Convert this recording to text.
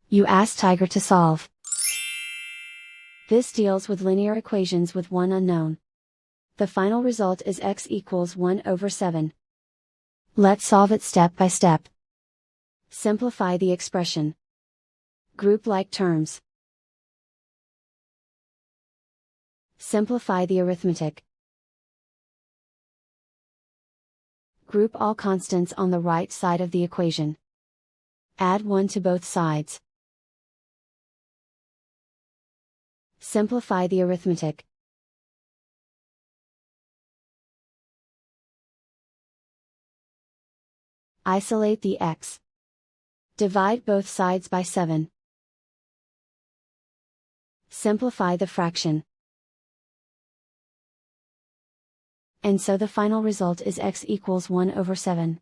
You ask Tiger to solve. This deals with linear equations with one unknown. The final result is x equals 1/7. Let's solve it step by step. Simplify the expression. Group like terms. Simplify the arithmetic. Group all constants on the right side of the equation. Add 1 to both sides. Simplify the arithmetic. Isolate the x. Divide both sides by 7. Simplify the fraction. And so the final result is x equals 1/7.